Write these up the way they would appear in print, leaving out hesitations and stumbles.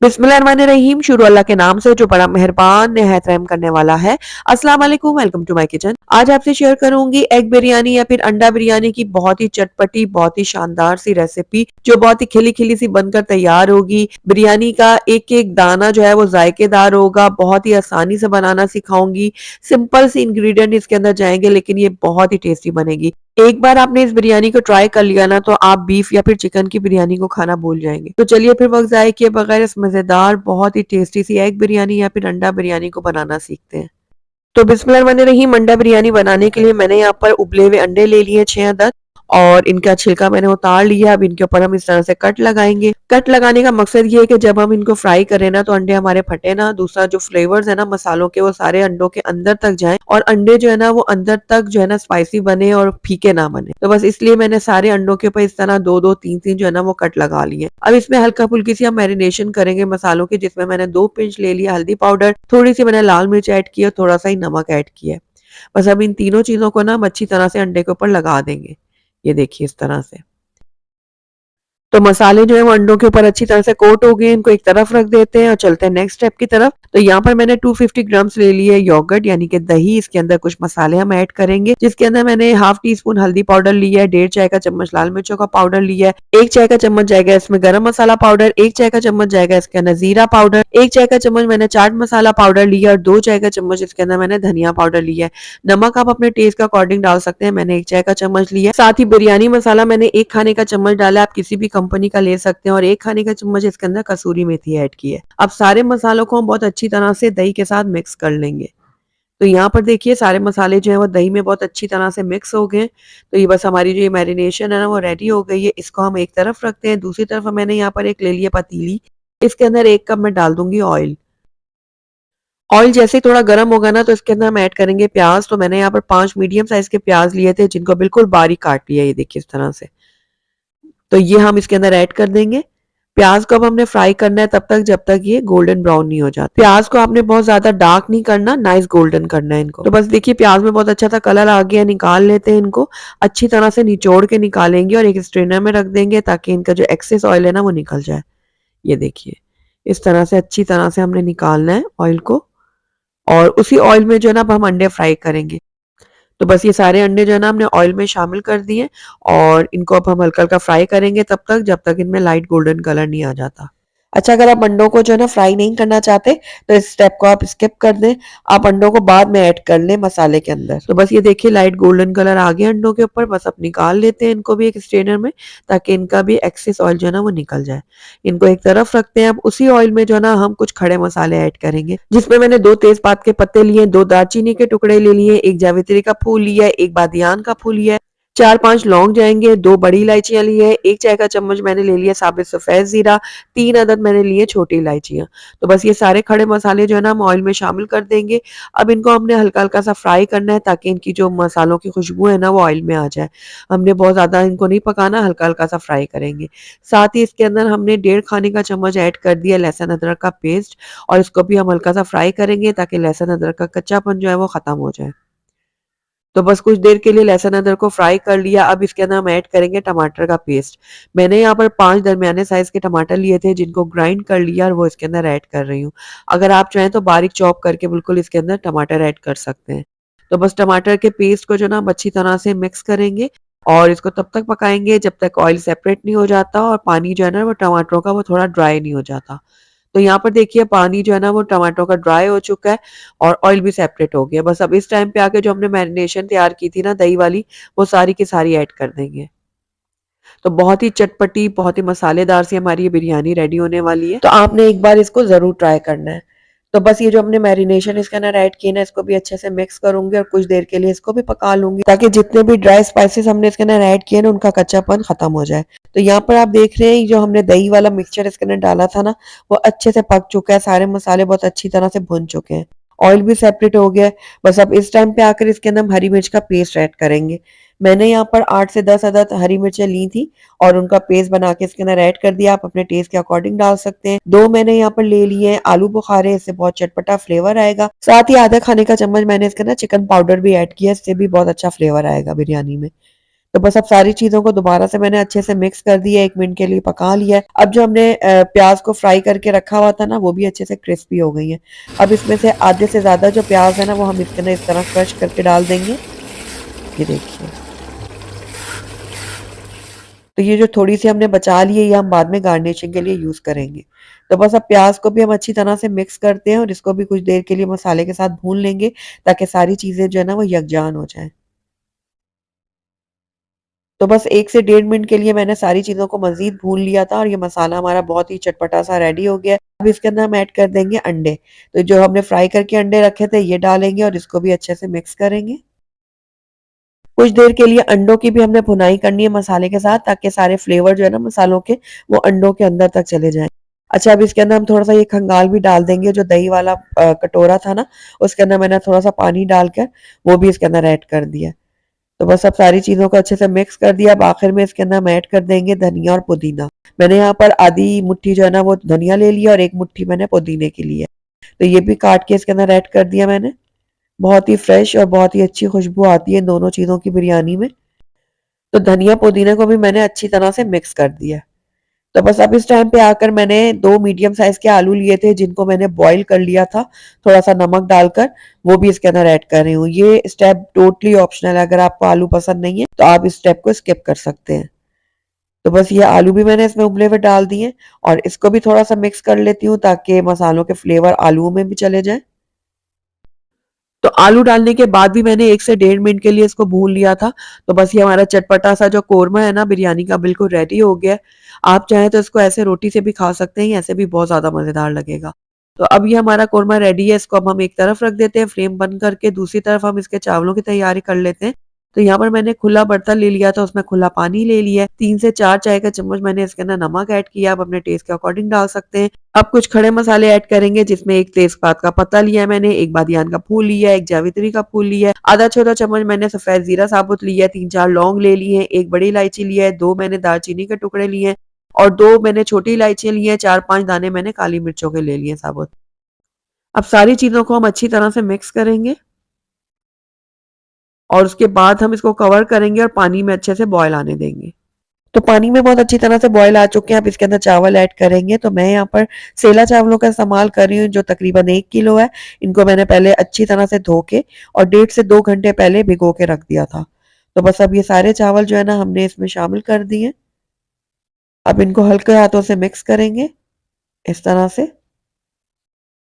बिस्मिल्लाहिर्रहमानिर्रहीम। शुरू अल्लाह के नाम से जो बड़ा मेहरबान निहायत रहम करने वाला है। अस्सलाम वालेकुम, वेलकम टू माय किचन। आज आपसे शेयर करूंगी एग बिरयानी या फिर अंडा बिरयानी की बहुत ही चटपटी, बहुत ही शानदार सी रेसिपी जो बहुत ही खिली खिली सी बनकर तैयार होगी। बिरयानी का एक एक दाना जो है वो जायकेदार होगा। बहुत ही आसानी से बनाना सिखाऊंगी। सिंपल सी इंग्रेडिएंट इसके अंदर जाएंगे लेकिन ये बहुत ही टेस्टी बनेगी। एक बार आपने इस बिरयानी को ट्राई कर लिया ना तो आप बीफ या फिर चिकन की बिरयानी को खाना भूल जाएंगे। तो चलिए फिर वक्त ज़ाया किए बगैर इस मज़ेदार बहुत ही टेस्टी सी एग बिरयानी या फिर अंडा बिरयानी को बनाना सीखते हैं। तो बिस्मिल्लाहिर्रहमानिर्रहीम। अंडा बिरयानी बनाने के लिए मैंने यहाँ पर उबले हुए अंडे ले लिए 6 अदद और इनका छिलका मैंने उतार लिया। अब इनके ऊपर हम इस तरह से कट लगाएंगे। कट लगाने का मकसद ये है कि जब हम इनको फ्राई करें ना तो अंडे हमारे फटे ना। दूसरा जो फ्लेवर्स है ना मसालों के वो सारे अंडों के अंदर तक जाएं और अंडे जो है ना वो अंदर तक जो है ना स्पाइसी बने और फीके ना बने। तो बस इसलिए मैंने सारे अंडों के ऊपर इस तरह दो दो तीन तीन जो है ना वो कट लगा लिए। अब इसमें हल्का फुल्की सी हम मैरिनेशन करेंगे मसालों की, जिसमें मैंने 2 पिंच ले लिया हल्दी पाउडर, थोड़ी सी मैंने लाल मिर्च ऐड की और थोड़ा सा ही नमक ऐड किया। बस अब इन तीनों चीजों को ना हम अच्छी तरह से अंडे के ऊपर लगा देंगे। ये देखिए इस तरह से। तो मसाले जो है वो अंडों के ऊपर अच्छी तरह से कोट हो गए। इनको एक तरफ रख देते हैं और चलते हैं नेक्स्ट स्टेप की तरफ। तो यहाँ पर मैंने 250 ग्राम्स ले लिए योगर्ट यानी कि दही। इसके अंदर कुछ मसाले हम ऐड करेंगे, जिसके अंदर मैंने हाफ टी स्पून हल्दी पाउडर लिया है, 1.5 चाय का चम्मच लाल मिर्चों का पाउडर लिया है, 1 चाय का चम्मच जाएगा इसमें गरम मसाला पाउडर, 1 चाय का चम्मच जाएगा इसके अंदर जीरा पाउडर, 1 चाय का चम्मच मैंने चाट मसाला पाउडर लिया और 2 चाय का चम्मच इसके अंदर मैंने धनिया पाउडर लिया है। नमक आप अपने टेस्ट के अकॉर्डिंग डाल सकते हैं, मैंने 1 चाय का चम्मच लिया है। साथ ही बिरयानी मसाला मैंने 1 खाने का चम्मच डाला, आप किसी भी कंपनी का ले सकते हैं और 1 खाने का चम्मच इसके अंदर कसूरी मेथी ऐड की है। अब सारे मसालों को हम बहुत अच्छी तरह से दही के साथ मिक्स कर लेंगे। तो यहाँ पर देखिए सारे मसाले जो हैं वो दही में बहुत अच्छी तरह से मिक्स हो गए। तो ये बस हमारी जो ये मैरिनेशन है ना वो रेडी हो गई है। इसको हम एक तरफ रखते हैं। दूसरी तरफ मैंने यहाँ पर एक ले लिया पतीली। इसके अंदर 1 कप मैं डाल दूंगी ऑयल। ऑयल जैसे ही थोड़ा गर्म होगा ना तो इसके अंदर हम ऐड करेंगे प्याज। तो मैंने यहाँ पर 5 मीडियम साइज के प्याज लिए थे जिनको बिल्कुल बारीक काट लिया। ये देखिए इस तरह से। तो ये हम इसके अंदर ऐड कर देंगे। प्याज को अब हमने फ्राई करना है तब तक जब तक ये गोल्डन ब्राउन नहीं हो जाता। प्याज को आपने बहुत ज्यादा डार्क नहीं करना, नाइस गोल्डन करना है इनको। तो बस देखिए प्याज में बहुत अच्छा सा कलर आ गया। निकाल लेते हैं इनको। अच्छी तरह से निचोड़ के निकालेंगे और एक स्ट्रेनर में रख देंगे ताकि इनका जो एक्सेस ऑयल है ना वो निकल जाए। ये देखिए इस तरह से अच्छी तरह से हमने निकालना है ऑयल को और उसी ऑयल में जो है ना अब हम अंडे फ्राई करेंगे। तो बस ये सारे अंडे जो है ना हमने ऑयल में शामिल कर दिए और इनको अब हम हल्का-हल्का फ्राई करेंगे तब तक जब तक इनमें लाइट गोल्डन कलर नहीं आ जाता। अच्छा, अगर आप अंडों को जो है ना फ्राई नहीं करना चाहते तो इस स्टेप को आप स्किप कर दें। आप अंडों को बाद में ऐड कर लें मसाले के अंदर। तो बस ये देखिए लाइट गोल्डन कलर आ गया अंडों के ऊपर। बस अब निकाल लेते हैं इनको भी एक स्ट्रेनर में ताकि इनका भी एक्सेस ऑयल जो है ना वो निकल जाए। इनको एक तरफ रखते हैं। अब उसी ऑयल में जो है ना हम कुछ खड़े मसाले ऐड करेंगे, जिसमें मैंने 2 तेजपात के पत्ते लिए, 2 दालचीनी के टुकड़े ले लिए, 1 जावित्री का फूल लिया है, 1 बादियान का फूल लिया है, 4-5 लौंग जाएंगे, 2 बड़ी इलायचियां ली है, 1 चाय का चम्मच मैंने ले लिया साबित सफेद जीरा, 3 अदद मैंने लिए छोटी इलायचियां। तो बस ये सारे खड़े मसाले जो है ना हम ऑयल में शामिल कर देंगे। अब इनको हमने हल्का हल्का सा फ्राई करना है ताकि इनकी जो मसालों की खुशबू है ना वो ऑयल में आ जाए। हमने बहुत ज्यादा इनको नहीं पकाना, हल्का हल्का सा फ्राई करेंगे। साथ ही इसके अंदर हमने 1.5 खाने का चम्मच ऐड कर दिया लहसुन अदरक का पेस्ट और इसको भी हम हल्का सा फ्राई करेंगे ताकि लहसुन अदरक का कच्चापन जो है वो खत्म हो जाए। तो बस कुछ देर के लिए लहसुन अदरक को फ्राई कर लिया। अब इसके अंदर हम ऐड करेंगे टमाटर का पेस्ट। मैंने यहाँ पर 5 दरमियाने साइज के टमाटर लिए थे जिनको ग्राइंड कर लिया और वो इसके अंदर ऐड कर रही हूँ। अगर आप चाहें तो बारीक चॉप करके बिल्कुल इसके अंदर टमाटर ऐड कर सकते हैं। तो बस टमाटर के पेस्ट को जो ना हम अच्छी तरह से मिक्स करेंगे और इसको तब तक पकाएंगे जब तक ऑयल सेपरेट नहीं हो जाता और पानी जो है ना वो टमाटरों का वो थोड़ा ड्राई नहीं हो जाता। तो यहाँ पर देखिए पानी जो है ना वो टमाटो का ड्राई हो चुका है और ऑयल भी सेपरेट हो गया। बस अब इस टाइम पे आके जो हमने मैरिनेशन तैयार की थी ना दही वाली, वो सारी की सारी ऐड कर देंगे। तो बहुत ही चटपटी, बहुत ही मसालेदार सी हमारी ये बिरयानी रेडी होने वाली है। तो आपने एक बार इसको ज़रूर ट्राई करना है। तो बस ये जो हमने मैरिनेशन इसके अंदर ऐड की ना इसको भी अच्छे से मिक्स करूंगी और कुछ देर के लिए इसको भी पका लूंगी ताकि जितने भी ड्राई स्पाइसेस हमने इसके अंदर ऐड किए ना उनका कच्चापन खत्म हो जाए। तो यहाँ पर आप देख रहे हैं जो हमने दही वाला मिक्सचर इसके अंदर डाला था ना वो अच्छे से पक चुका है। सारे मसाले बहुत अच्छी तरह से भुन चुके हैं। ऑयल भी सेपरेट हो गया है। बस अब इस टाइम पे आकर इसके अंदर हम हरी मिर्च का पेस्ट ऐड करेंगे। मैंने यहाँ पर 8 से 10 अदद हरी मिर्चें ली थी और उनका पेस्ट बना के इसके अंदर ऐड कर दिया। आप अपने टेस्ट के अकॉर्डिंग डाल सकते हैं। 2 मैंने यहाँ पर ले लिए हैं आलू बुखारे, इससे बहुत चटपटा फ्लेवर आएगा। साथ ही आधा खाने का चम्मच मैंने इसके अंदर चिकन पाउडर भी ऐड किया, इससे भी बहुत अच्छा फ्लेवर आएगा बिरयानी में। तो बस अब सारी चीज़ों को दोबारा से मैंने अच्छे से मिक्स कर दिया, 1 मिनट के लिए पका लिया है। अब जो हमने प्याज़ को फ्राई करके रखा हुआ था ना, वो भी अच्छे से क्रिस्पी हो गई हैं। अब इसमें से आधे से ज़्यादा जो प्याज़ है ना, वो हम इसके अंदर इस तरह क्रश करके डाल देंगे। ये देखिए। तो ये जो थोड़ी-सी हमने बचा ली है, ये हम बाद में गार्निशिंग के लिए यूज़ करेंगे। तो बस अब प्याज़ को भी हम अच्छी तरह से मिक्स करते हैं और इसको भी कुछ देर के लिए मसाले के साथ भून लेंगे, ताकि सारी चीज़ें जो है ना, वो यकजान हो जाएँ। तो बस 1 से डेढ़ मिनट के लिए मैंने सारी चीज़ों को मज़ीद भून लिया था और ये मसाला हमारा बहुत ही चटपटा-सा रेडी हो गया है। अब इसके अंदर हम ऐड कर देंगे अंडे। तो जो हमने फ्राई करके अंडे रखे थे, ये डालेंगे और इसको भी अच्छे से मिक्स करेंगे। कुछ देर के लिए अंडों की भी हमने भुनाई करनी है मसाले के साथ, ताकि सारे फ्लेवर जो है ना मसालों के, वो अंडों के अंदर तक चले जाएँ। अच्छा, अब इसके अंदर हम थोड़ा-सा ये खंगाल भी डाल देंगे, जो दही वाला कटोरा था ना, उसके अंदर मैंने थोड़ा-सा पानी डालकर वो भी इसके अंदर ऐड कर दिया। तो बस अब सारी चीज़ों को अच्छे से मिक्स कर दिया। अब आखिर में इसके अंदर हम ऐड कर देंगे धनिया और पुदीना। मैंने यहाँ पर आधी मुट्ठी जो है ना, वो धनिया ले लिया और 1 मुट्ठी मैंने पुदीने की ली है। तो ये भी काट के इसके अंदर ऐड कर दिया मैंने। बहुत ही फ्रेश और बहुत ही अच्छी खुशबू आती है इन दोनों चीज़ों की बिरयानी में। तो धनिया पुदीने को भी मैंने अच्छी तरह से मिक्स कर दिया। तो बस अब इस टाइम पे आकर मैंने 2 मीडियम साइज़ के आलू लिए थे, जिनको मैंने बॉयल कर लिया था, थोड़ा-सा नमक डालकर, वो भी इसके अंदर ऐड कर रही हूँ। ये स्टेप टोटली ऑप्शनल है, अगर आपको आलू पसंद नहीं है, तो आप इस स्टेप को स्किप कर सकते हैं। तो बस ये आलू भी मैंने इसमें उबले हुए डाल दिए और इसको भी थोड़ा-सा मिक्स कर लेती हूँ, ताकि मसालों के फ्लेवर आलूओं में भी चले जाएँ। तो आलू डालने के बाद भी मैंने 1 से डेढ़ मिनट के लिए इसको भून लिया था। तो बस ये हमारा चटपटा-सा जो कोरमा है ना बिरयानी का, बिल्कुल रेडी हो गया है। आप चाहें तो इसको ऐसे रोटी से भी खा सकते हैं, ऐसे भी बहुत ज़्यादा मज़ेदार लगेगा। तो अब ये हमारा कोरमा रेडी है, इसको अब हम एक तरफ रख देते हैं फ्लेम बंद करके, दूसरी तरफ हम इसके चावलों की तैयारी कर लेते हैं। तो यहाँ पर मैंने खुला बर्तन ले लिया था, उसमें खुला पानी ले लिया है। 3 से 4 चाय का चम्मच मैंने इसके अंदर नमक ऐड किया, आप अपने टेस्ट के अकॉर्डिंग डाल सकते हैं। अब कुछ खड़े मसाले ऐड करेंगे, जिसमें 1 तेज़पात का पत्ता लिया है मैंने, 1 बादियान का फूल लिया है, 1 जावित्री का फूल लिया है, आधा छोटा चम्मच मैंने सफ़ेद ज़ीरा साबुत लिया है, 3-4 लौंग ले लिए हैं, 1 बड़ी इलायची लिया है, 2 मैंने दालचीनी के टुकड़े लिए हैं और 2 मैंने छोटी इलायचियाँ ली हैं, 4-5 दाने मैंने काली मिर्चों के ले लिए हैं साबुत। अब सारी चीज़ों को हम अच्छी तरह से मिक्स करेंगे और उसके बाद हम इसको कवर करेंगे और पानी में अच्छे से बॉयल आने देंगे। तो पानी में बहुत अच्छी तरह से बॉयल आ चुके हैं, अब इसके अंदर चावल ऐड करेंगे। तो मैं यहाँ पर सेला चावलों का इस्तेमाल कर रही हूँ, जो तकरीबन 1 किलो है। इनको मैंने पहले अच्छी तरह से धो के और 1.5 से 2 घंटे पहले भिगो के रख दिया था। तो बस अब ये सारे चावल जो है ना, हमने इसमें शामिल कर दिए। अब इनको हल्के हाथों से मिक्स करेंगे, इस तरह से।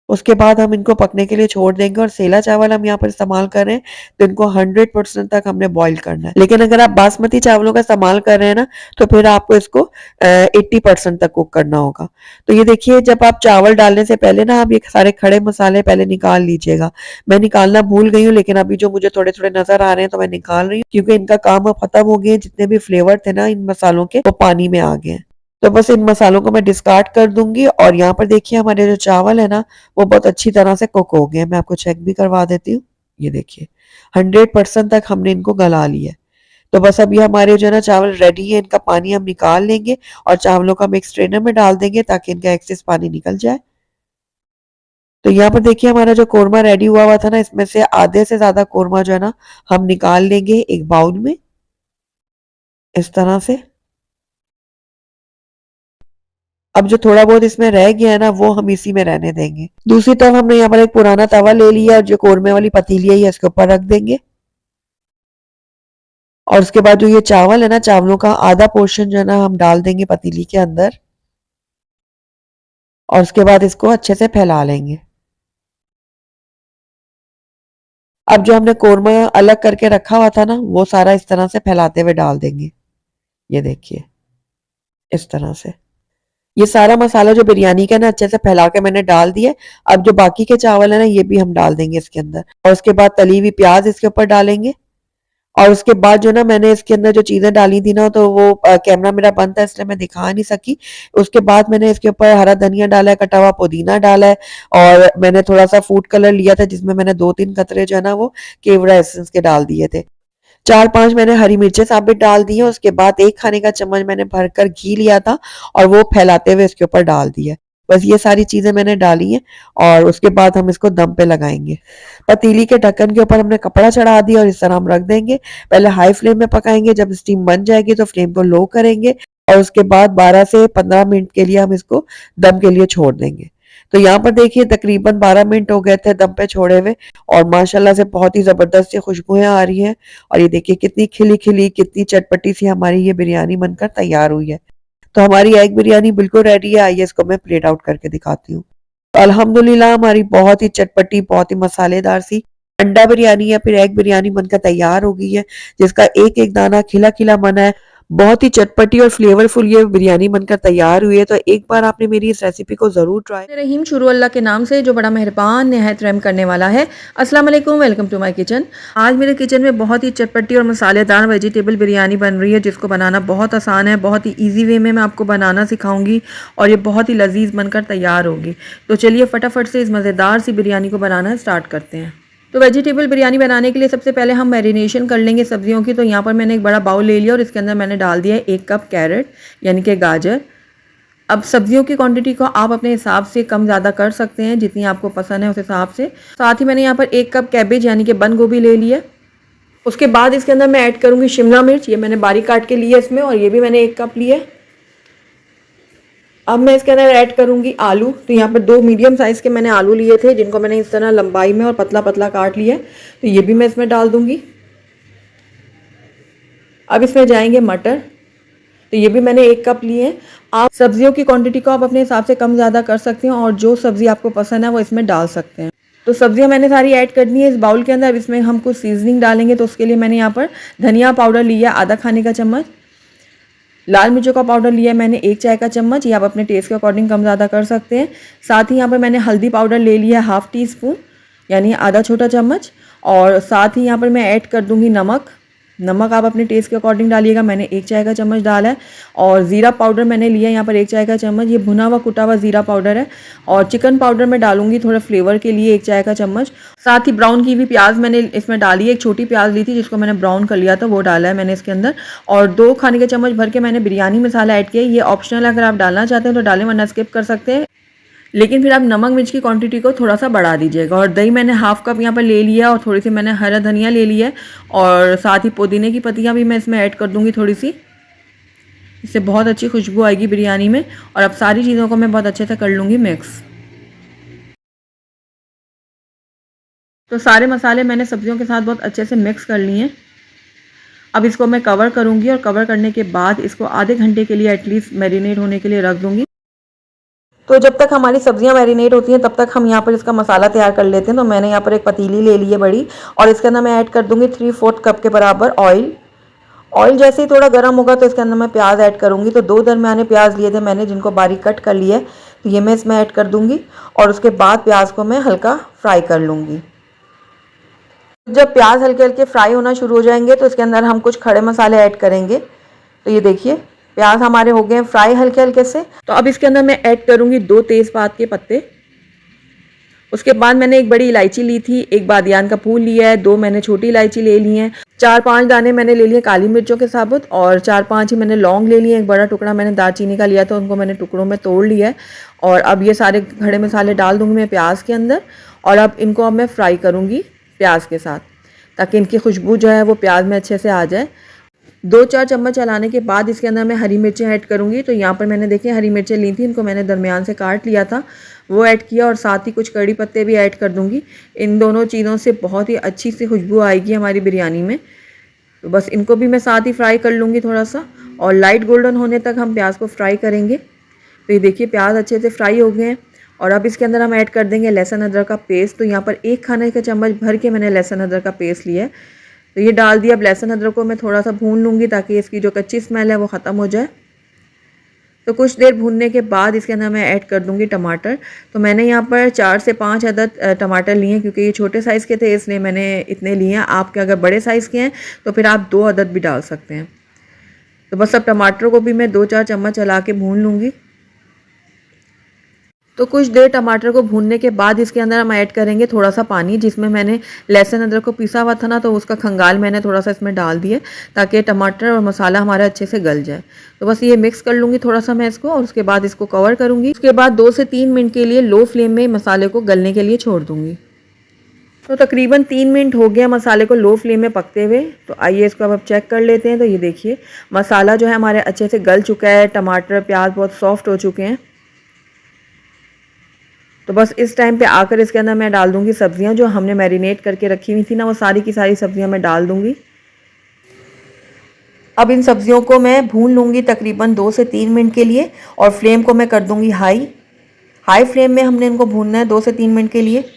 उसके बाद हम इनको पकने के लिए छोड़ देंगे और सेला चावल हम यहाँ पर इस्तेमाल कर रहे हैं, तो इनको 100% तक हमने बॉयल करना है। लेकिन अगर आप बासमती चावलों का इस्तेमाल कर रहे हैं ना, तो फिर आपको इसको 80% तक कुक करना होगा। तो ये देखिए, जब आप चावल डालने से पहले ना, आप ये सारे खड़े मसाले पहले निकाल लीजिएगा। मैं निकालना भूल गई हूँ, लेकिन अभी जो मुझे थोड़े-थोड़े नज़र आ रहे हैं, तो मैं निकाल रही हूँ, क्योंकि इनका काम अब खत्म हो गया है। जितने भी फ्लेवर थे ना इन मसालों के, वो पानी में आ गए हैं। तो बस इन मसालों को मैं डिस्कार्ड कर दूँगी और यहाँ पर देखिए, हमारे जो चावल है ना, वो बहुत अच्छी तरह से कुक हो गए हैं। मैं आपको चेक भी करवा देती हूँ। ये देखिए, 100% तक हमने इनको गला लिया है। तो बस अब ये हमारे जो है ना चावल रेडी है, इनका पानी हम निकाल लेंगे और चावलों को हम एक स्ट्रेनर में डाल देंगे, ताकि इनका एक्सेस पानी निकल जाए। तो यहाँ पर देखिए, हमारा जो कोरमा रेडी हुआ हुआ था ना, इसमें से आधे से ज़्यादा कोरमा जो है ना, हम निकाल लेंगे एक बाउल में, इस तरह से। अब जो थोड़ा बहुत इसमें रह गया है ना, वो हम इसी में रहने देंगे। दूसरी तरफ हमने यहाँ पर एक पुराना तवा ले लिया और जो कोरमे वाली पतीली है, ये इसके ऊपर रख देंगे और उसके बाद जो ये चावल है ना, चावलों का आधा पोर्शन जो है ना, हम डाल देंगे पतीली के अंदर और उसके बाद इसको अच्छे से फैला लेंगे। अब जो हमने कोरमा अलग करके रखा हुआ था ना, वो सारा इस तरह से फैलाते हुए डाल देंगे। ये देखिए, इस तरह से। ये सारा मसाला जो बिरयानी का है ना, अच्छे से फैला के मैंने डाल दिया है। अब जो बाकी के चावल है ना, ये भी हम डाल देंगे इसके अंदर और उसके बाद तली हुई प्याज इसके ऊपर डालेंगे और उसके बाद जो ना, मैंने इसके अंदर जो चीज़ें डाली थी ना, तो वो कैमरा मेरा बंद था, इसलिए मैं दिखा नहीं सकी। उसके बाद मैंने इसके ऊपर हरा धनिया डाला है, कटा हुआ पुदीना डाला है और मैंने थोड़ा-सा फूड कलर लिया था, जिसमें मैंने 2-3 कतरे जो है ना, वो केवड़ा एसेंस के डाल दिए थे। 4-5 मैंने हरी मिर्चें साबित डाल दी हैं, उसके बाद 1 खाने का चम्मच मैंने भरकर घी लिया था और वो फैलाते हुए इसके ऊपर डाल दिया। बस ये सारी चीज़ें मैंने डाली हैं और उसके बाद हम इसको दम पे लगाएंगे। पतीली के ढक्कन के ऊपर हमने कपड़ा चढ़ा दिया और इस तरह हम रख देंगे। पहले हाई फ्लेम में पकाएंगे, जब स्टीम बन जाएगी तो फ्लेम को लो करेंगे और उसके बाद 12 से 15 मिनट के लिए हम इसको दम के लिए छोड़ देंगे। तो यहाँ पर देखिए तकरीबन 12 मिनट हो गए थे दम पे छोड़े हुए और माशाल्लाह से बहुत ही ज़बरदस्त सी खुशबुएं आ रही हैं और ये देखिए कितनी खिली-खिली, कितनी चटपटी सी हमारी ये बिरयानी बनकर तैयार हुई है। तो हमारी एग बिरयानी बिल्कुल रेडी है। आइए इसको मैं प्लेट आउट करके दिखाती हूँ। तो अल्हम्दुलिल्लाह हमारी बहुत ही चटपटी, बहुत ही मसालेदार सी अंडा बिरयानी या फिर एग बिरयानी बनकर तैयार हो गई है, जिसका एक-एक दाना खिला-खिला बना है। बहुत ही चटपटी और फ्लेवरफुल ये बिरयानी बनकर तैयार हुई है, तो एक बार आपने मेरी इस रेसिपी को ज़रूर ट्राई रहीम शुरू अल्लाह के नाम से जो बड़ा मेहरबान निहायत रहम करने वाला है। अस्सलाम वालेकुम, वेलकम टू माय किचन। आज मेरे किचन में बहुत ही चटपटी और मसालेदार वेजिटेबल बिरयानी बन रही है, जिसको बनाना बहुत आसान है। बहुत ही इजी वे में मैं आपको बनाना सिखाऊंगी और ये बहुत ही लजीज बनकर तैयार होगी। तो चलिए फटाफट से इस मज़ेदार सी बिरयानी को बनाना स्टार्ट करते हैं। तो वेजिटेबल बिरयानी बनाने के लिए सबसे पहले हम मैरिनेशन कर लेंगे सब्जियों की। तो यहाँ पर मैंने एक बड़ा बाउल ले लिया और इसके अंदर मैंने डाल दिया 1 कप कैरेट यानी कि गाजर। अब सब्जियों की क्वांटिटी को आप अपने हिसाब से कम ज़्यादा कर सकते हैं, जितनी आपको पसंद है उस हिसाब से। साथ ही मैंने यहाँ पर 1 कप कैबेज यानी कि बंद गोभी ले लिया। उसके बाद इसके अंदर मैं ऐड करूँगी शिमला मिर्च, ये मैंने बारीक काट के लिया इसमें, और ये भी मैंने 1 कप लिया। अब मैं इसके अंदर ऐड करूँगी आलू। तो यहाँ पर 2 मीडियम साइज़ के मैंने आलू लिए थे, जिनको मैंने इस तरह लंबाई में और पतला पतला काट लिया है। तो ये भी मैं इसमें डाल दूँगी। अब इसमें जाएंगे मटर, तो ये भी मैंने 1 कप लिए हैं। आप सब्जियों की क्वांटिटी को आप अपने हिसाब से कम ज़्यादा कर सकते हैं और जो सब्ज़ी आपको पसंद है वो इसमें डाल सकते हैं। तो सब्जियां मैंने सारी ऐड कर दी है इस बाउल के अंदर। अब इसमें हम कुछ सीजनिंग डालेंगे, तो उसके लिए मैंने यहाँ पर धनिया पाउडर लिया आधा खाने का चम्मच, लाल मिर्चों का पाउडर लिया मैंने 1 चाय का चम्मच, ये आप अपने टेस्ट के अकॉर्डिंग कम ज़्यादा कर सकते हैं। साथ ही यहाँ पर मैंने हल्दी पाउडर ले लिया 1/2 टी स्पून यानी आधा छोटा चम्मच, और साथ ही यहाँ पर मैं ऐड कर दूँगी नमक। नमक आप अपने टेस्ट के अकॉर्डिंग डालिएगा, मैंने 1 चाय का चम्मच डाला है। और ज़ीरा पाउडर मैंने लिया यहाँ पर 1 चाय का चम्मच, ये भुना हुआ कुटा हुआ ज़ीरा पाउडर है। और चिकन पाउडर मैं डालूंगी थोड़ा फ्लेवर के लिए 1 चाय का चम्मच। साथ ही ब्राउन की हुई प्याज मैंने इसमें डाली है, एक छोटी प्याज ली थी जिसको मैंने ब्राउन कर लिया था, वो डाला है मैंने इसके अंदर। और 2 खाने के चम्मच भर के मैंने बिरयानी मसाला ऐड किया है। ये ऑप्शनल, अगर आप डालना चाहते हैं तो डालें, वरना स्किप कर सकते हैं। लेकिन फिर आप नमक मिर्च की क्वांटिटी को थोड़ा सा बढ़ा दीजिएगा। और दही मैंने 1/2 कप यहाँ पर ले लिया, और थोड़ी सी मैंने हरा धनिया ले लिया है, और साथ ही पुदीने की पत्तियाँ भी मैं इसमें ऐड कर दूँगी थोड़ी सी। इससे बहुत अच्छी खुशबू आएगी बिरयानी में। और अब सारी चीज़ों को मैं बहुत अच्छे से कर लूँगी मिक्स। तो सारे मसाले मैंने सब्जियों के साथ बहुत अच्छे से मिक्स कर लिए हैं। अब इसको मैं कवर करूँगी और कवर करने के बाद इसको आधे घंटे के लिए एटलीस्ट मैरिनेट होने के लिए रख दूँगी। तो जब तक हमारी सब्जियां मैरिनेट होती हैं तब तक हम यहाँ पर इसका मसाला तैयार कर लेते हैं। तो मैंने यहाँ पर एक पतीली ले ली है बड़ी, और इसके अंदर मैं ऐड कर दूँगी 3/4 कप के बराबर ऑयल। ऑयल जैसे ही थोड़ा गर्म होगा तो इसके अंदर मैं प्याज ऐड करूँगी। तो 2 दरमियाने प्याज लिए थे मैंने, जिनको बारीक कट कर लिया है, तो ये मैं इसमें ऐड कर दूँगी। और उसके बाद प्याज को मैं हल्का फ्राई कर लूँगी। जब प्याज हल्के हल्के फ्राई होना शुरू हो जाएंगे तो इसके अंदर हम कुछ खड़े मसाले ऐड करेंगे। तो ये देखिए प्याज हमारे हो गए हैं फ्राई हल्के हल्के से। तो अब इसके अंदर मैं ऐड करूँगी 2 तेज़पात के पत्ते। उसके बाद मैंने एक बड़ी इलायची ली थी, एक बादियान का फूल लिया है, 2 मैंने छोटी इलायची ले ली हैं, 4-5 दाने मैंने ले लिए काली मिर्चों के साबुत, और 4-5 ही मैंने लौंग ले लिए। एक बड़ा टुकड़ा मैंने दालचीनी का लिया था, उनको मैंने टुकड़ों में तोड़ लिया है। और अब ये सारे खड़े मसाले डाल दूँगी मैं प्याज के अंदर, और अब इनको अब मैं फ्राई करूँगी प्याज के साथ, ताकि इनकी खुशबू जो है वो प्याज में अच्छे से आ जाए। 2-4 चम्मच चलाने के बाद इसके अंदर मैं हरी मिर्चें ऐड करूँगी। तो यहाँ पर मैंने देखिए हरी मिर्चें ली थी, इनको मैंने दरमियान से काट लिया था, वो ऐड किया, और साथ ही कुछ कड़ी पत्ते भी ऐड कर दूँगी। इन दोनों चीज़ों से बहुत ही अच्छी सी खुशबू आएगी हमारी बिरयानी में। तो बस इनको भी मैं साथ ही फ्राई कर लूँगी थोड़ा सा, और लाइट गोल्डन होने तक हम प्याज को फ्राई करेंगे। तो ये देखिए प्याज अच्छे से फ्राई हो गए हैं। और अब इसके अंदर हम ऐड कर देंगे लहसुन अदरक का पेस्ट। तो यहाँ पर 1 खाने का चम्मच भर के मैंने लहसुन अदरक का पेस्ट लिया है, तो ये डाल दिया। अब लहसुन अदरक को मैं थोड़ा सा भून लूँगी ताकि इसकी जो कच्ची स्मेल है वो ख़त्म हो जाए। तो कुछ देर भूनने के बाद इसके अंदर मैं ऐड कर दूँगी टमाटर। तो मैंने यहाँ पर 4 से 5 अदद टमाटर लिए हैं, क्योंकि ये छोटे साइज़ के थे इसलिए मैंने इतने लिए हैं। आपके अगर बड़े साइज़ के हैं तो फिर आप 2 अदद भी डाल सकते हैं। तो बस अब टमाटर को भी मैं 2-4 चम्मच चला के भून लूँगी। तो कुछ देर टमाटर को भूनने के बाद इसके अंदर हम ऐड करेंगे थोड़ा सा पानी, जिसमें मैंने लहसुन अदरक को पिसा हुआ था ना, तो उसका खंगाल मैंने थोड़ा सा इसमें डाल दिया ताकि टमाटर और मसाला हमारा अच्छे से गल जाए। तो बस ये मिक्स कर लूँगी थोड़ा सा मैं इसको, और उसके बाद इसको कवर करूँगी। उसके बाद 2 से 3 मिनट के लिए लो फ्लेम में मसाले को गलने के लिए छोड़ दूँगी। तो तकरीबन 3 मिनट हो गया मसाले को लो फ्लेम में पकते हुए। तो आइए इसको अब चेक कर लेते हैं। तो ये देखिए मसाला जो है हमारे अच्छे से गल चुका है, टमाटर प्याज बहुत सॉफ्ट हो चुके हैं। तो बस इस टाइम पे आकर इसके अंदर मैं डाल दूंगी सब्जियां जो हमने मैरिनेट करके रखी हुई थी ना, वो सारी की सारी सब्जियां मैं डाल दूंगी। अब इन सब्जियों को मैं भून लूँगी तकरीबन 2 से 3 मिनट के लिए, और फ्लेम को मैं कर दूंगी हाई फ्लेम में हमने इनको भूनना है 2 से 3 मिनट के लिए।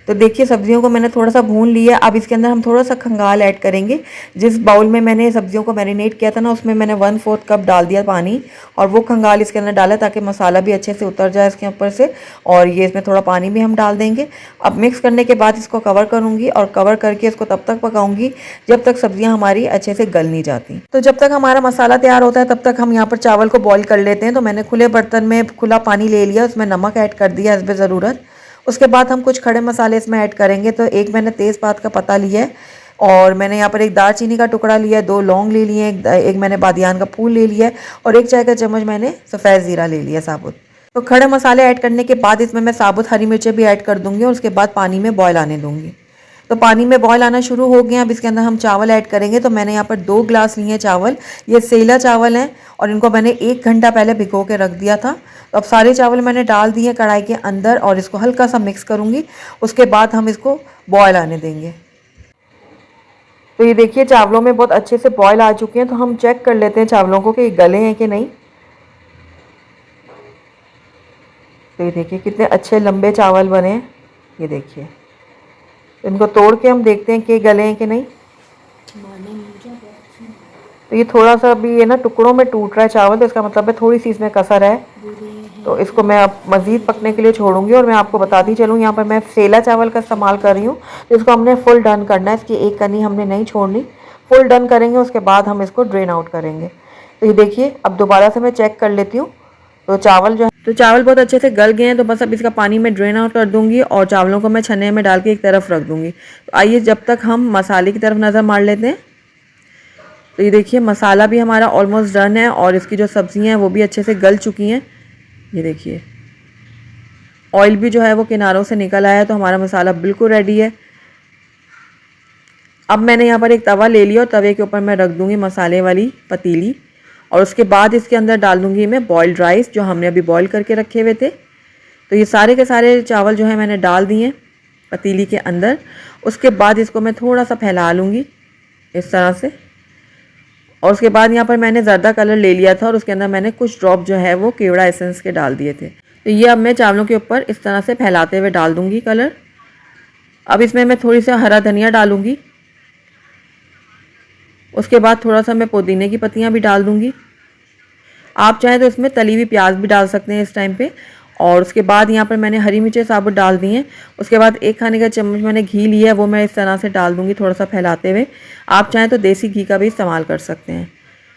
तो देखिए सब्जियों को मैंने थोड़ा सा भून लिया। अब इसके अंदर हम थोड़ा सा खंगाल ऐड करेंगे। जिस बाउल में मैंने सब्जियों को मैरिनेट किया था ना, उसमें मैंने 1/4 कप डाल दिया पानी, और वो खंगाल इसके अंदर डाला ताकि मसाला भी अच्छे से उतर जाए इसके ऊपर से। और ये इसमें थोड़ा पानी भी हम डाल देंगे। अब मिक्स करने के बाद इसको कवर करूँगी, और कवर करके इसको तब तक पकाऊँगी जब तक सब्जियाँ हमारी अच्छे से गल नहीं जाती। तो जब तक हमारा मसाला तैयार होता है तब तक हम यहाँ पर चावल को बॉईल कर लेते हैं। तो मैंने खुले बर्तन में खुला पानी ले लिया, उसमें नमक ऐड कर दिया हस्बे ज़रूरत। उसके बाद हम कुछ खड़े मसाले इसमें ऐड करेंगे। तो एक मैंने तेज़पात का पत्ता लिया है, और मैंने यहाँ पर एक दालचीनी का टुकड़ा लिया है, 2 लौंग ले लिए, एक मैंने बादियान का फूल ले लिया है, और 1 चाय का चम्मच मैंने सफ़ेद ज़ीरा ले लिया साबुत। तो खड़े मसाले ऐड करने के बाद इसमें मैं साबुत हरी मिर्चें भी ऐड कर दूँगी, और उसके बाद पानी में बॉयल आने दूँगी। तो पानी में बॉयल आना शुरू हो गया। अब इसके अंदर हम चावल ऐड करेंगे। तो मैंने यहाँ पर 2 ग्लास लिए हैं चावल। ये सेला चावल हैं, और इनको मैंने 1 घंटा पहले भिगो के रख दिया था। तो अब सारे चावल मैंने डाल दिए कढ़ाई के अंदर, और इसको हल्का सा मिक्स करूँगी। उसके बाद हम इसको बॉयल आने देंगे। तो ये देखिए चावलों में बहुत अच्छे से बॉयल आ चुके हैं। तो हम चेक कर लेते हैं चावलों को कि ये गले हैं कि नहीं। तो ये देखिए कितने अच्छे लंबे चावल बने हैं। ये देखिए, इनको तोड़ के हम देखते हैं कि गले हैं कि नहीं। तो ये थोड़ा सा अभी ये ना टुकड़ों में टूट रहा है चावल, तो इसका मतलब है थोड़ी सी इसमें कसर है। तो इसको मैं अब मज़ीद पकने के लिए छोड़ूंगी। और मैं आपको बताती चलूँ, यहाँ पर मैं सेला चावल का इस्तेमाल कर रही हूँ। तो इसको हमने फुल डन करना है, इसकी एक कनी हमने नहीं छोड़नी, फुल डन करेंगे। उसके बाद हम इसको ड्रेन आउट करेंगे। तो ये देखिए अब दोबारा से मैं चेक कर लेती हूँ। तो चावल जो है, तो चावल बहुत अच्छे से गल गए हैं। तो बस अब इसका पानी में ड्रेन आउट कर दूंगी, और चावलों को मैं छन्ने में डाल के एक तरफ रख दूंगी। तो आइए जब तक हम मसाले की तरफ नज़र मार लेते हैं। तो ये देखिए मसाला भी हमारा ऑलमोस्ट डन है, और इसकी जो सब्जियां हैं वो भी अच्छे से गल चुकी हैं। ये देखिए ऑयल भी जो है वो किनारों से निकल आया है। तो हमारा मसाला बिल्कुल रेडी है। अब मैंने यहाँ पर एक तवा ले लिया, और तवे के ऊपर मैं रख दूँगी मसाले वाली पतीली, और उसके बाद इसके अंदर डाल दूँगी मैं बॉइल्ड राइस जो हमने अभी बॉईल करके रखे हुए थे। तो ये सारे के सारे चावल जो है मैंने डाल दिए पतीली के अंदर। उसके बाद इसको मैं थोड़ा सा फैला लूँगी इस तरह से, और उसके बाद यहाँ पर मैंने ज़र्दा कलर ले लिया था, और उसके अंदर मैंने कुछ ड्रॉप जो है वो केवड़ा एसेंस के डाल दिए थे। तो ये अब मैं चावलों के ऊपर इस तरह से फैलाते हुए डाल दूँगी कलर। अब इसमें मैं थोड़ी सी हरा धनिया डालूँगी। उसके बाद थोड़ा सा मैं पुदीने की पत्तियाँ भी डाल दूँगी। आप चाहें तो इसमें तली हुई प्याज भी डाल सकते हैं इस टाइम पे। और उसके बाद यहाँ पर मैंने हरी मिर्चें साबुत डाल दी हैं। उसके बाद 1 खाने का चम्मच मैंने घी लिया है, वो मैं इस तरह से डाल दूँगी थोड़ा सा फैलाते हुए। आप चाहें तो देसी घी का भी इस्तेमाल कर सकते हैं।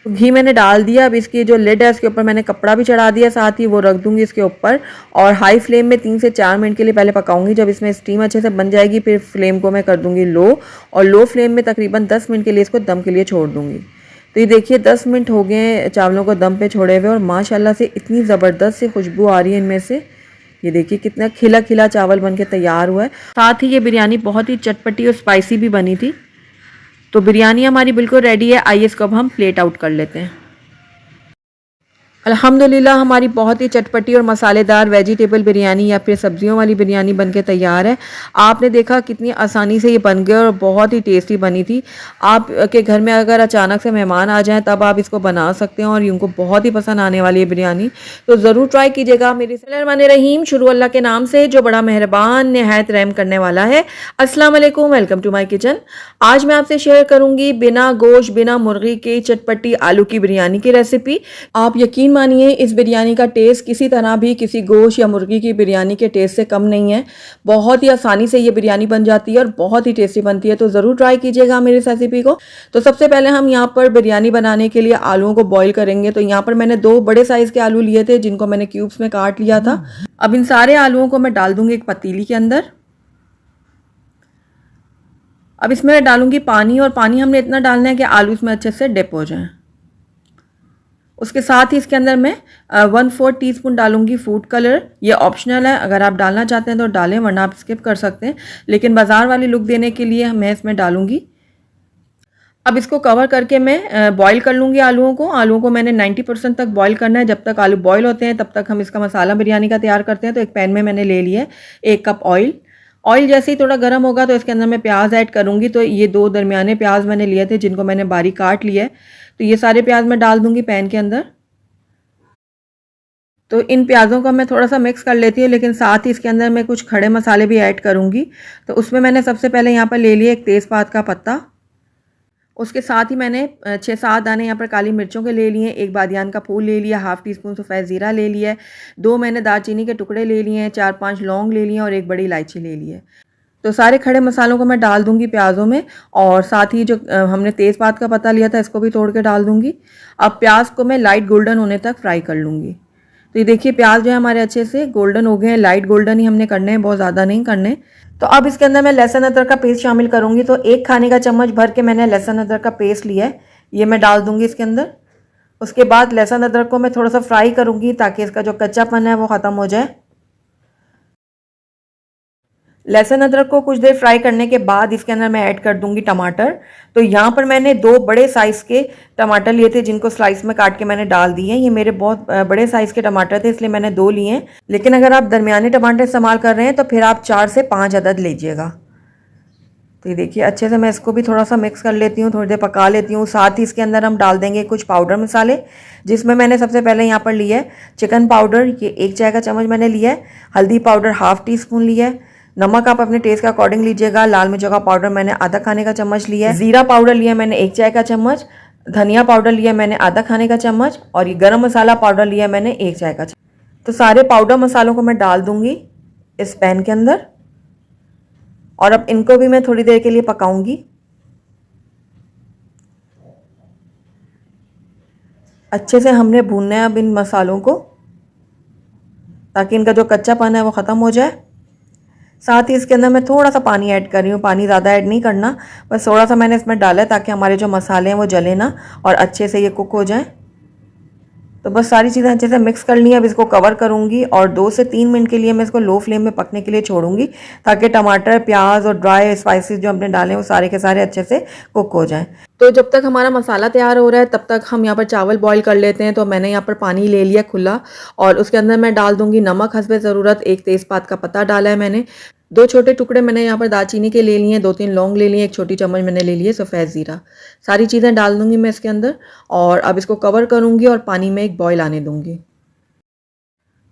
तो घी मैंने डाल दिया। अब इसकी जो लिड है उसके ऊपर मैंने कपड़ा भी चढ़ा दिया, साथ ही वो रख दूँगी इसके ऊपर, और हाई फ्लेम में 3 से 4 मिनट के लिए पहले पकाऊँगी। जब इसमें स्टीम अच्छे से बन जाएगी फिर फ्लेम को मैं कर दूँगी लो, और लो फ्लेम में तकरीबन 10 मिनट के लिए इसको दम के लिए छोड़ दूँगी। तो ये देखिए 10 मिनट हो गए चावलों को दम पे छोड़े हुए, और माशाल्लाह से इतनी ज़बरदस्त से खुशबू आ रही है इनमें से। ये देखिए कितना खिला खिला चावल बन के तैयार हुआ है। साथ ही ये बिरयानी बहुत ही चटपटी और स्पाइसी भी बनी थी। तो बिरयानी हमारी बिल्कुल रेडी है। आइए इसको अब हम प्लेट आउट कर लेते हैं। अल्हम्दुलिल्लाह हमारी बहुत ही चटपटी और मसालेदार वेजिटेबल बिरयानी या फिर सब्जियों वाली बिरयानी बनके तैयार है। आपने देखा कितनी आसानी से ये बन गया और बहुत ही टेस्टी बनी थी। आपके घर में अगर अचानक से मेहमान आ जाएं तब आप इसको बना सकते हैं, और उनको बहुत ही पसंद आने वाली है बिरयानी। तो ज़रूर ट्राई कीजिएगा। मेरी बिस्मिल्लाहिर्रहमानिर्रहीम, शुरू अल्लाह के नाम से जो बड़ा मेहरबान निहायत रहम करने वाला है। अस्सलाम वालेकुम, वेलकम टू माई किचन। आज मैं आपसे शेयर करूँगी बिना गोश्त बिना मुर्गी की चटपटी आलू की बिरयानी की रेसिपी। आप यकीन यकीन मानिए इस बिरयानी का टेस्ट किसी तरह भी किसी गोश्त या मुर्गी की बिरयानी के टेस्ट से कम नहीं है। बहुत ही आसानी से ये बिरयानी बन जाती है और बहुत ही टेस्टी बनती है, तो ज़रूर ट्राई कीजिएगा मेरी इस रेसिपी को। तो सबसे पहले हम यहाँ पर बिरयानी बनाने के लिए आलूओं को बॉईल करेंगे। तो यहाँ पर मैंने 2 बड़े साइज़ के आलू लिए थे जिनको मैंने क्यूब्स में काट लिया था। अब इन सारे आलूओं को मैं डाल दूँगी एक पतीली के अंदर। अब इसमें मैं डालूँगी पानी, और पानी हमने इतना डालना है कि आलू इसमें अच्छे से डिप हो जाएँ। उसके साथ ही इसके अंदर मैं 1/4 टीस्पून डालूंगी फूड कलर। ये ऑप्शनल है, अगर आप डालना चाहते हैं तो डालें, वरना आप स्किप कर सकते हैं, लेकिन बाजार वाली लुक देने के लिए मैं इसमें डालूंगी। अब इसको कवर करके मैं बॉईल कर लूँगी आलूओं को। आलूओं को मैंने 90% तक बॉईल करना है। जब तक आलू बॉईल होते हैं तब तक हम इसका मसाला बिरयानी का तैयार करते हैं। तो एक पैन में मैंने ले लिया है 1 कप ऑयल। ऑयल जैसे ही थोड़ा गर्म होगा तो इसके अंदर मैं प्याज ऐड करूँगी। तो ये 2 दरमियाने प्याज मैंने लिए थे जिनको मैंने बारीक काट लिया है। तो ये सारे प्याज मैं डाल दूँगी पैन के अंदर। तो इन प्याज़ों को मैं थोड़ा सा मिक्स कर लेती हूँ, लेकिन साथ ही इसके अंदर मैं कुछ खड़े मसाले भी ऐड करूँगी। तो उसमें मैंने सबसे पहले यहाँ पर ले लिया एक तेज़पात का पत्ता। उसके साथ ही मैंने 6-7 दाने यहाँ पर काली मिर्चों के ले लिए, एक बादियान का फूल ले लिया, हाफ़ टी स्पून सफ़ेद ज़ीरा ले लिया है, 2 मैंने दालचीनी के टुकड़े ले लिए हैं, 4-5 लौंग ले लिए और एक बड़ी इलायची ले ली है। तो सारे खड़े मसालों को मैं डाल दूंगी प्याज़ों में, और साथ ही जो हमने तेज़पात का पत्ता लिया था इसको भी तोड़ के डाल दूंगी। अब प्याज को मैं लाइट गोल्डन होने तक फ्राई कर लूँगी। तो ये देखिए प्याज जो है हमारे अच्छे से गोल्डन हो गए हैं। लाइट गोल्डन ही हमने करने हैं, बहुत ज़्यादा नहीं करने। तो अब इसके अंदर मैं लहसुन अदरक का पेस्ट शामिल करूँगी। तो 1 खाने का चम्मच भर के मैंने लहसुन अदरक का पेस्ट लिया है, ये मैं डाल दूँगी इसके अंदर। उसके बाद लहसुन अदरक को मैं थोड़ा सा फ्राई करूँगी ताकि इसका जो कच्चापन है वो ख़त्म हो जाए। लहसुन अदरक को कुछ देर फ्राई करने के बाद इसके अंदर मैं ऐड कर दूंगी टमाटर। तो यहाँ पर मैंने 2 बड़े साइज़ के टमाटर लिए थे जिनको स्लाइस में काट के मैंने डाल दिए हैं। ये मेरे बहुत बड़े साइज़ के टमाटर थे इसलिए मैंने 2 लिए हैं, लेकिन अगर आप दरमियाने टमाटर इस्तेमाल कर रहे हैं तो फिर आप 4 से 5 अदद लीजिएगा। तो ये देखिए अच्छे से मैं इसको भी थोड़ा सा मिक्स कर लेती हूँ, थोड़ी देर पका लेती हूँ। साथ ही इसके अंदर हम डाल देंगे कुछ पाउडर मसाले, जिसमें मैंने सबसे पहले यहाँ पर लिया है चिकन पाउडर, ये 1 चाय का चम्मच मैंने लिया है। हल्दी पाउडर हाफ़ टी स्पून लिया है। नमक आप अपने टेस्ट के अकॉर्डिंग लीजिएगा। लाल मिर्चों का पाउडर मैंने आधा खाने का चम्मच लिया है। जीरा पाउडर लिया मैंने 1 चाय का चम्मच। धनिया पाउडर लिया मैंने आधा खाने का चम्मच, और ये गरम मसाला पाउडर लिया मैंने 1 चाय का चम्मच। तो सारे पाउडर मसालों को मैं डाल दूंगी इस पैन के अंदर, और अब इनको भी मैं थोड़ी देर के लिए पकाऊंगी। अच्छे से हमने भूनना है अब इन मसालों को, ताकि इनका जो कच्चापन है वो ख़त्म हो जाए। साथ ही इसके अंदर मैं थोड़ा सा पानी ऐड कर रही हूँ, पानी ज़्यादा ऐड नहीं करना, बस थोड़ा सा मैंने इसमें डाला है ताकि हमारे जो मसाले हैं वो जले ना और अच्छे से ये कुक हो जाएं। तो बस सारी चीज़ें अच्छे से मिक्स कर ली। अब इसको कवर करूँगी और 2 से 3 मिनट के लिए मैं इसको लो फ्लेम में पकने के लिए छोड़ूंगी, ताकि टमाटर, प्याज और ड्राई स्पाइसेस जो हमने डाले हैं वो सारे के सारे अच्छे से कुक हो जाएं। तो जब तक हमारा मसाला तैयार हो रहा है तब तक हम यहाँ पर चावल बॉईल कर लेते हैं। तो मैंने यहाँ पर पानी ले लिया खुला, और उसके अंदर मैं डाल दूँगी नमक हस्बे ज़रूरत। 1 तेज़पात का पत्ता डाला है मैंने, 2 छोटे टुकड़े मैंने यहाँ पर दालचीनी के ले लिए हैं, 2-3 लौंग ले लिए, 1 छोटी चम्मच मैंने ले लिए सफ़ेद ज़ीरा। सारी चीज़ें डाल दूँगी मैं इसके अंदर, और अब इसको कवर करूँगी और पानी में एक बॉईल आने दूँगी।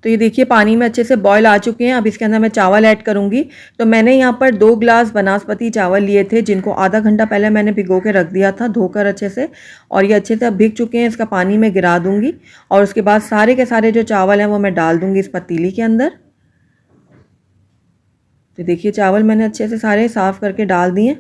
तो ये देखिए पानी में अच्छे से बॉईल आ चुके हैं। अब इसके अंदर मैं चावल ऐड करूँगी। तो मैंने यहाँ पर 2 गिलास बनास्पति चावल लिए थे, जिनको आधा घंटा पहले मैंने भिगो के रख दिया था धोकर अच्छे से, और ये अच्छे से अब भीग चुके हैं। इसका पानी में गिरा दूँगी, और उसके बाद सारे के सारे जो चावल हैं वो मैं डाल दूँगी इस पतीली के अंदर। तो देखिए चावल मैंने अच्छे से सारे साफ़ करके डाल दिए।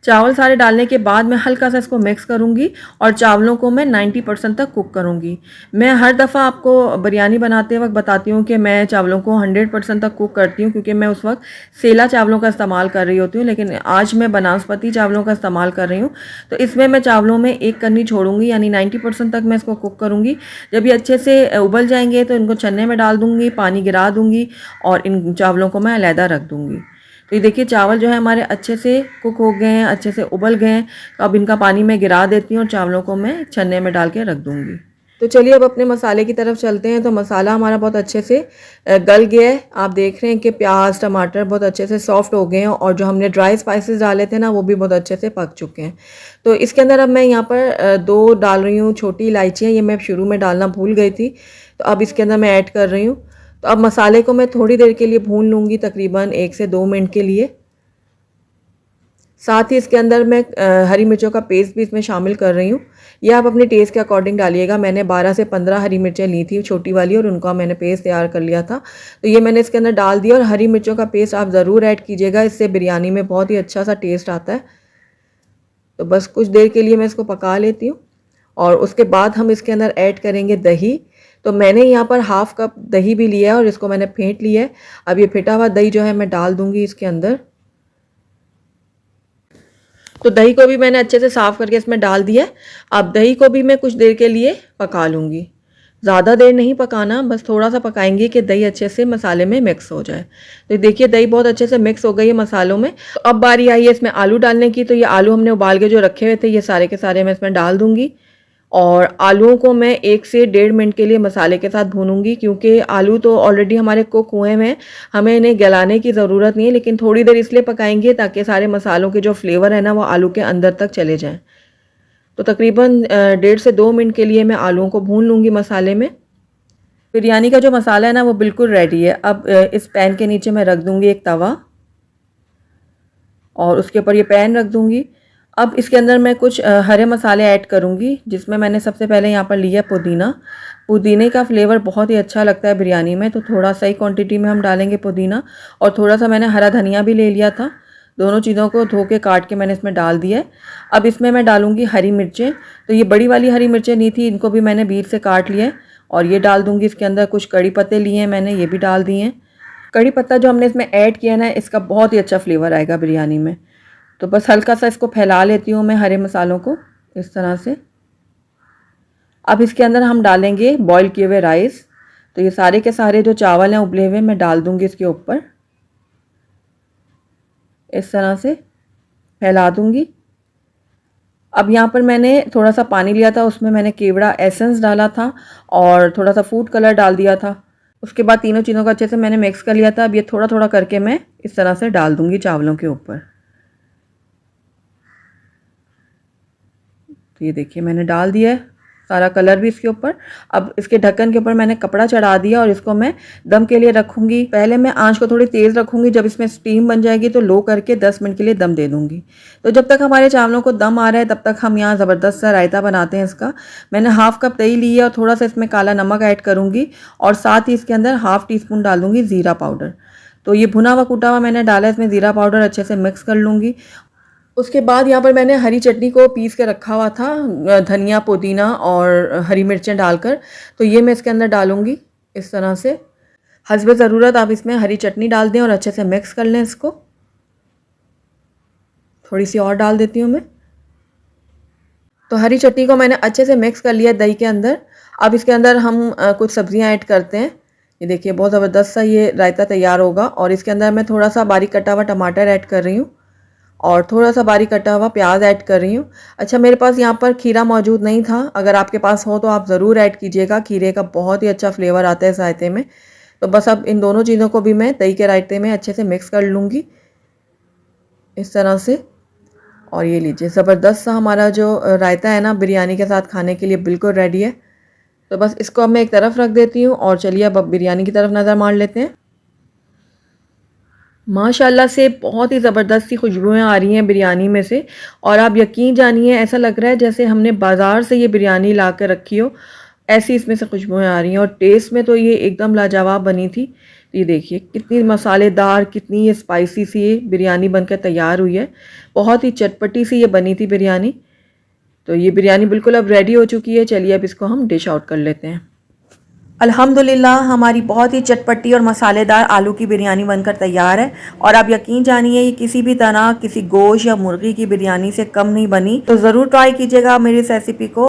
चावल सारे डालने के बाद मैं हल्का सा इसको मिक्स करूँगी, और चावलों को मैं 90% तक कुक करूँगी। मैं हर दफ़ा आपको बिरयानी बनाते वक्त बताती हूँ कि मैं चावलों को 100% तक कुक करती हूँ, क्योंकि मैं उस वक्त सेला चावलों का इस्तेमाल कर रही होती हूँ, लेकिन आज मैं बनास्पति चावलों का इस्तेमाल कर रही हूँ। तो इसमें मैं चावलों में एक करनी छोड़ूंगी, यानी 90% तक मैं इसको कुक करूँगी। जब ये अच्छे से उबल जाएंगे तो इनको छन्ने में डाल दूँगी, पानी गिरा दूँगी, और इन चावलों को मैं अलहदा रख दूँगी। तो ये देखिए चावल जो है हमारे अच्छे से कुक हो गए हैं, अच्छे से उबल गए हैं। तो अब इनका पानी मैं गिरा देती हूँ और चावलों को मैं छन्ने में डाल के रख दूँगी। तो चलिए अब अपने मसाले की तरफ चलते हैं। तो मसाला हमारा बहुत अच्छे से गल गया है। आप देख रहे हैं कि प्याज, टमाटर बहुत अच्छे से सॉफ्ट हो गए हैं, और जो हमने ड्राई स्पाइसेस डाले थे ना वो भी बहुत अच्छे से पक चुके हैं। तो इसके अंदर अब मैं यहाँ पर 2 डाल रही हूँ छोटी इलायचियाँ, ये मैं शुरू में डालना भूल गई थी, तो अब इसके अंदर मैं ऐड कर रही हूँ। तो अब मसाले को मैं थोड़ी देर के लिए भून लूँगी, तकरीबन 1 से 2 मिनट के लिए। साथ ही इसके अंदर मैं हरी मिर्चों का पेस्ट भी इसमें शामिल कर रही हूँ। ये आप अपने टेस्ट के अकॉर्डिंग डालिएगा। मैंने 12 से 15 हरी मिर्चें ली थी छोटी वाली, और उनका मैंने पेस्ट तैयार कर लिया था। तो ये मैंने इसके अंदर डाल दिया, और हरी मिर्चों का पेस्ट आप ज़रूर ऐड कीजिएगा, इससे बिरयानी में बहुत ही अच्छा सा टेस्ट आता है। तो बस कुछ देर के लिए मैं इसको पका लेती हूँ, और उसके बाद हम इसके अंदर ऐड करेंगे दही। तो मैंने यहाँ पर हाफ कप दही भी लिया है, और इसको मैंने फेंट लिया है। अब ये फेंटा हुआ दही जो है मैं डाल दूँगी इसके अंदर। तो दही को भी मैंने अच्छे से साफ़ करके इसमें डाल दिया है। अब दही को भी मैं कुछ देर के लिए पका लूँगी। ज़्यादा देर नहीं पकाना, बस थोड़ा सा पकाएंगे कि दही अच्छे से मसाले में मिक्स हो जाए। तो देखिए दही बहुत अच्छे से मिक्स हो गई है मसालों में। तो अब बारी आई है इसमें आलू डालने की। तो ये आलू हमने उबाल के जो रखे हुए थे, ये सारे के सारे मैं इसमें डाल दूँगी, और आलूओं को मैं 1 से 1.5 मिनट के लिए मसाले के साथ भूनूंगी, क्योंकि आलू तो ऑलरेडी हमारे कुक हुए हैं, हमें इन्हें गलाने की ज़रूरत नहीं है, लेकिन थोड़ी देर इसलिए पकाएंगे ताकि सारे मसालों के जो फ्लेवर है ना वो आलू के अंदर तक चले जाएं। तो तकरीबन 1.5 से 2 मिनट के लिए मैं आलूओं को भून लूँगी मसाले में। बिरयानी का जो मसाला है ना वो बिल्कुल रेडी है। अब इस पैन के नीचे मैं रख दूँगी एक तवा, और उसके ऊपर ये पैन रख दूँगी। अब इसके अंदर मैं कुछ हरे मसाले ऐड करूँगी, जिसमें मैंने सबसे पहले यहाँ पर लिया पुदीना। पुदीने का फ्लेवर बहुत ही अच्छा लगता है बिरयानी में, तो थोड़ा सही क्वांटिटी में हम डालेंगे पुदीना, और थोड़ा सा मैंने हरा धनिया भी ले लिया था। दोनों चीज़ों को धो के काट के मैंने इसमें डाल दिया है। अब इसमें मैं डालूँगी हरी मिर्चें। तो ये बड़ी वाली हरी मिर्चें ली थी, इनको भी मैंने बीच से काट लिया है, और ये डाल दूँगी इसके अंदर। कुछ कड़ी पत्ते लिए हैं मैंने, ये भी डाल दिए हैं। कड़ी पत्ता जो हमने इसमें ऐड किया ना, इसका बहुत ही अच्छा फ्लेवर आएगा बिरयानी में। तो बस हल्का सा इसको फैला लेती हूँ मैं हरे मसालों को इस तरह से। अब इसके अंदर हम डालेंगे बॉईल किए हुए राइस। तो ये सारे के सारे जो चावल हैं उबले हुए मैं डाल दूँगी इसके ऊपर, इस तरह से फैला दूँगी। अब यहाँ पर मैंने थोड़ा सा पानी लिया था, उसमें मैंने केवड़ा एसेंस डाला था, और थोड़ा सा फूड कलर डाल दिया था। उसके बाद तीनों चीज़ों को अच्छे से मैंने मिक्स कर लिया था। अब ये थोड़ा थोड़ा करके मैं इस तरह से डाल दूँगी चावलों के ऊपर। तो ये देखिए मैंने डाल दिया है सारा कलर भी इसके ऊपर। अब इसके ढक्कन के ऊपर मैंने कपड़ा चढ़ा दिया, और इसको मैं दम के लिए रखूँगी। पहले मैं आंच को थोड़ी तेज़ रखूँगी, जब इसमें स्टीम बन जाएगी तो लो करके 10 मिनट के लिए दम दे दूँगी। तो जब तक हमारे चावलों को दम आ रहा है, तब तक हम यहाँ ज़बरदस्त सा रायता बनाते हैं इसका। मैंने हाफ कप दही ली है, और थोड़ा सा इसमें काला नमक ऐड करूँगी, और साथ ही इसके अंदर हाफ टी-स्पून डाल दूँगी ज़ीरा पाउडर। तो ये भुना हुआ कूटा हुआ मैंने डाला, इसमें ज़ीरा पाउडर अच्छे से मिक्स कर लूँगी। उसके बाद यहाँ पर मैंने हरी चटनी को पीस के रखा हुआ था, धनिया पुदीना और हरी मिर्चें डालकर। तो ये मैं इसके अंदर डालूँगी इस तरह से। हस्बे ज़रूरत आप इसमें हरी चटनी डाल दें, और अच्छे से मिक्स कर लें इसको। थोड़ी सी और डाल देती हूँ मैं। तो हरी चटनी को मैंने अच्छे से मिक्स कर लिया दही के अंदर। अब इसके अंदर हम कुछ सब्जियाँ ऐड करते हैं। ये देखिए बहुत ज़बरदस्त सा ये रायता तैयार होगा, और इसके अंदर मैं थोड़ा सा बारीक कटा हुआ टमाटर ऐड कर रही हूँ, और थोड़ा सा बारीक कटा हुआ प्याज ऐड कर रही हूँ। अच्छा, मेरे पास यहाँ पर खीरा मौजूद नहीं था, अगर आपके पास हो तो आप ज़रूर ऐड कीजिएगा। खीरे का बहुत ही अच्छा फ्लेवर आता है इस रायते में। तो बस अब इन दोनों चीज़ों को भी मैं दही के रायते में अच्छे से मिक्स कर लूँगी इस तरह से। और ये लीजिए ज़बरदस्त सा हमारा जो रायता है ना, बिरयानी के साथ खाने के लिए बिल्कुल रेडी है। तो बस इसको अब मैं एक तरफ रख देती हूँ, और चलिए अब बिरयानी की तरफ नज़र मार लेते हैं। माशाल्लाह से बहुत ही ज़बरदस्त सी खुशबुएँ आ रही हैं बिरयानी में से, और आप यकीन जानिए ऐसा लग रहा है जैसे हमने बाज़ार से ये बिरयानी ला कर रखी हो, ऐसी इसमें से खुशबुएँ आ रही हैं। और टेस्ट में तो ये एकदम लाजवाब बनी थी। ये देखिए कितनी मसालेदार, कितनी ये स्पाइसी सी ये बिरयानी बनकर तैयार हुई है। बहुत ही चटपटी सी ये बनी थी बिरयानी। तो ये बिरयानी बिल्कुल अब रेडी हो चुकी है। चलिए अब इसको हम डिश आउट कर लेते हैं। अल्हम्दुलिल्लाह हमारी बहुत ही चटपटी और मसालेदार आलू की बिरयानी बनकर तैयार है, और आप यकीन जानिए ये किसी भी तरह किसी गोश्त या मुर्गी की बिरयानी से कम नहीं बनी। तो ज़रूर ट्राई कीजिएगा मेरी इस रेसिपी को।